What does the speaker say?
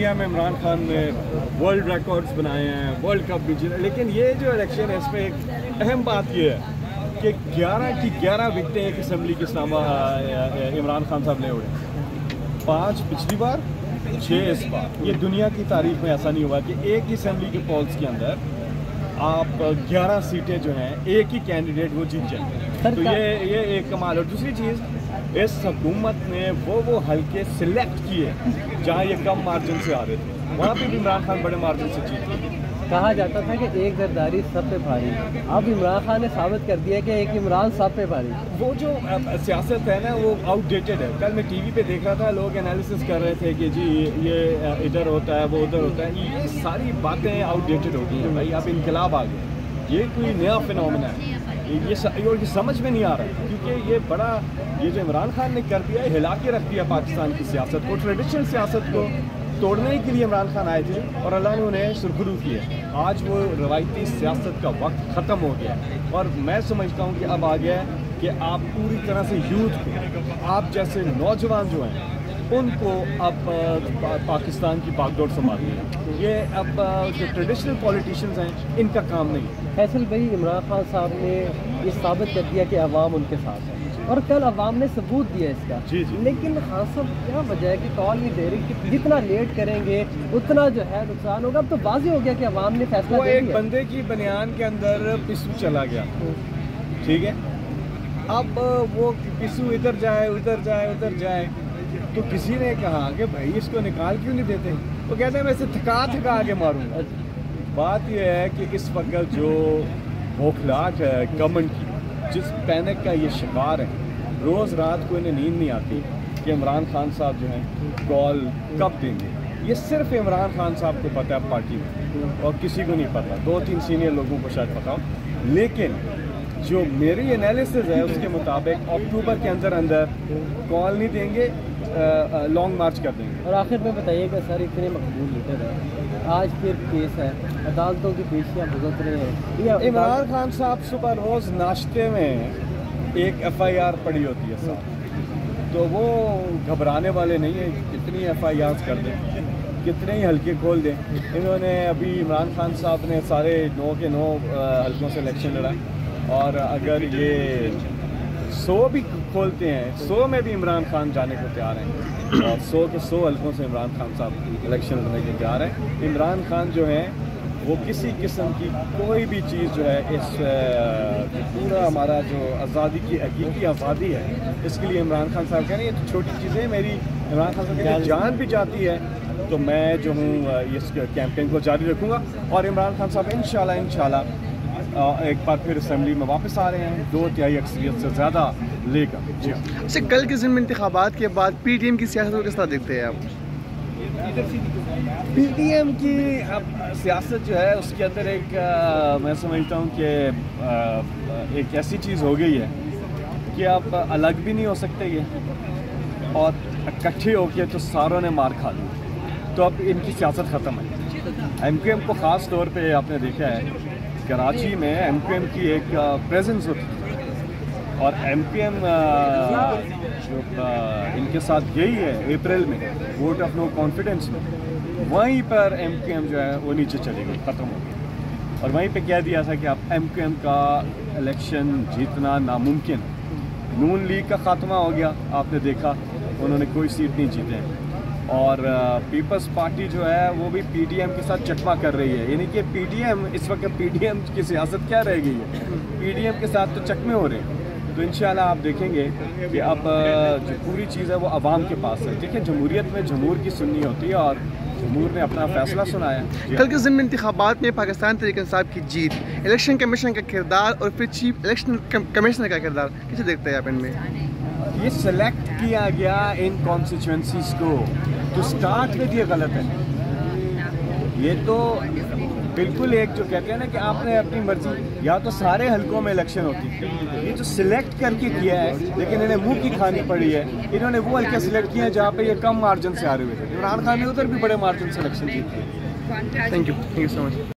India में इमरान खान ने world records बनाए हैं, वर्ल्ड कप भी जीता, लेकिन ये जो इलेक्शन है इसमें एक अहम बात ये है कि 11 की 11 विकटें एक असम्बली के इमरान खान साहब ने उड़े। 5 पिछली बार, 6 इस बार। ये दुनिया की तारीख में ऐसा नहीं हुआ कि एक ही असम्बली के पॉल्स के अंदर आप 11 सीटें जो हैं एक ही कैंडिडेट वो जीत जाए। तो ये एक कमाल। और दूसरी चीज़, इस हुकूमत ने वो हल्के सिलेक्ट किए जहाँ ये कम मार्जिन से आ रहे थे, वहाँ पे भी इमरान खान बड़े मार्जिन से जीत गए। कहा जाता था कि एक गद्दारी सब पे भारी, अब इमरान खान ने साबित कर दिया कि एक इमरान सब पे भारी। वो जो सियासत है ना वो आउटडेटेड है। कल मैं टीवी पे देख रहा था, लोग एनालिसिस कर रहे थे कि जी ये इधर होता है, वो उधर होता है। ये सारी बातें आउटडेटेड हो गई हैं भाई। अब इनकलाब आ गया, ये कोई नया फिनोमेना है। ये समझ में नहीं आ रहा, क्योंकि ये जो इमरान खान ने कर दिया है, हिला के रख दिया पाकिस्तान की सियासत को। ट्रेडिशनल सियासत को तोड़ने के लिए इमरान खान आए थे और अल्लाह ने उन्हें सुरखरू किया। आज वो रवायती सियासत का वक्त ख़त्म हो गया और मैं समझता हूँ कि अब आ गया है कि आप पूरी तरह से यूथ को, आप जैसे नौजवान जो हैं उनको अब पाकिस्तान की बागडोर संभालनी है। ये अब जो ट्रेडिशनल पॉलिटिशियंस हैं इनका काम नहीं है। फैसल भाई, इमरान खान साहब ने ये साबित कर दिया कि अवाम उनके साथ है और कल अवाम ने सबूत दिया इसका। जी जी। लेकिन खान साहब क्या वजह है कि कॉल नहीं दे रही कि जितना लेट करेंगे उतना जो है नुकसान होगा? अब तो वाज़ेह हो गया कि अवाम ने फैसला वो दे एक दिया। बंदे की बनियान के अंदर पिस्सू चला गया, ठीक है। अब वो पिस्सू इधर जाए उधर जाए उधर जाए, तो किसी ने कहा कि भाई इसको निकाल क्यों नहीं देते? वो कहते हैं मैं इसे थका के मारूंगा। बात यह है कि इस वक्त जो बौखलाहट है गवर्नमेंट की, जिस पैनिक का ये शिकार है, रोज़ रात को इन्हें नींद नहीं आती कि इमरान खान साहब जो हैं कॉल कब देंगे। ये सिर्फ इमरान खान साहब को पता है पार्टी में, और किसी को नहीं पता। 2-3 सीनियर लोगों को शायद पता हो, लेकिन जो मेरी एनालिसिस है उसके मुताबिक अक्टूबर के अंदर कॉल नहीं देंगे, लॉन्ग मार्च कर देंगे। और आखिर में बताइएगा सर, इतने मकबूल लीडर है, आज फिर केस है, अदालतों की पेशियाँ भुगत रहे हैं। इमरान खान साहब सुबह रोज़ नाश्ते में एक FIR पड़ी होती है साहब, तो वो घबराने वाले नहीं है। कितनी FIR कर दें, कितने ही हल्के खोल दें। इन्होंने अभी इमरान खान साहब ने सारे 9 के 9 हल्कों से इलेक्शन लड़ा, और अगर ये 100 भी खोलते हैं, 100 में भी इमरान खान जाने को तैयार हैं, और 100 के 100 हल्कों से इमरान खान साहब इलेक्शन लड़ने के तैयार हैं। इमरान खान जो है वो किसी किस्म की कोई भी चीज़ जो है इस पूरा हमारा जो आज़ादी की हकीकी आज़ादी है, इसके लिए इमरान खान साहब कह रहे हैं ये तो छोटी चीज़ें, मेरी इमरान खान साहब कह रहे हैं जान भी जाती है तो मैं जो हूँ इस कैंपेन को जारी रखूँगा। और इमरान खान साहब इंशाल्लाह एक बार फिर असेंबली में वापस आ रहे हैं 2/3 अक्सरियत से ज़्यादा लेकर। जी अच्छा, कल के ज़िमनी इंतखाबात के बाद PTM की सियासत को किस तरह देखते हैं आप? PTM की अब सियासत जो है उसके अंदर एक मैं समझता हूँ कि एक ऐसी चीज़ हो गई है कि अब अलग भी नहीं हो सकते ये, और इकट्ठे होके तो सारों ने मार खा ली, तो अब इनकी सियासत ख़त्म है। MQM को ख़ास तौर पे आपने देखा है कराची में MQM की एक प्रेजेंस होती है, और MQM जो इनके साथ गई है अप्रैल में वोट ऑफ नो कॉन्फिडेंस में, वहीं पर MQM जो है वो नीचे चली गई, ख़त्म हो गई, और वहीं पे कह दिया था कि अब MQM का इलेक्शन जीतना नामुमकिन। नून लीग का ख़ात्मा हो गया, आपने देखा उन्होंने कोई सीट नहीं जीते हैं, और पीपल्स पार्टी जो है वो भी PTM के साथ चकमा कर रही है। यानी कि PTM इस वक्त PTM की सियासत क्या रह गई है, PTM के साथ तो चकमे हो रहे हैं। तो इंशाल्लाह आप देखेंगे कि अब जो पूरी चीज़ है वो अवाम के पास है। देखिए जमहूरियत में जमहूर की सुननी होती है, और जमहूर ने अपना फैसला सुनाया। कल के ज़िमनी इंतखाबात में पाकिस्तान तहरीक इंसाफ की जीत, इलेक्शन कमीशन का किरदार और फिर चीफ इलेक्शन कमिश्नर का किरदार किसे देखते हैं आप इनमें? ये सेलेक्ट किया गया इन कॉन्स्टिट्यूंसीज को, तो स्टार्ट में ये गलत है। ये तो बिल्कुल एक जो कहते हैं ना कि आपने अपनी मर्जी, या तो सारे हलकों में इलेक्शन होती है, ये जो सिलेक्ट करके किया है, लेकिन इन्हें मुंह की खानी पड़ी है। इन्होंने वो हल्के सिलेक्ट किए हैं जहाँ पे ये कम मार्जिन से आ रहे हुए थे। इमरान खान ने उधर भी बड़े मार्जिन से इलेक्शन जीते। Thank you so much.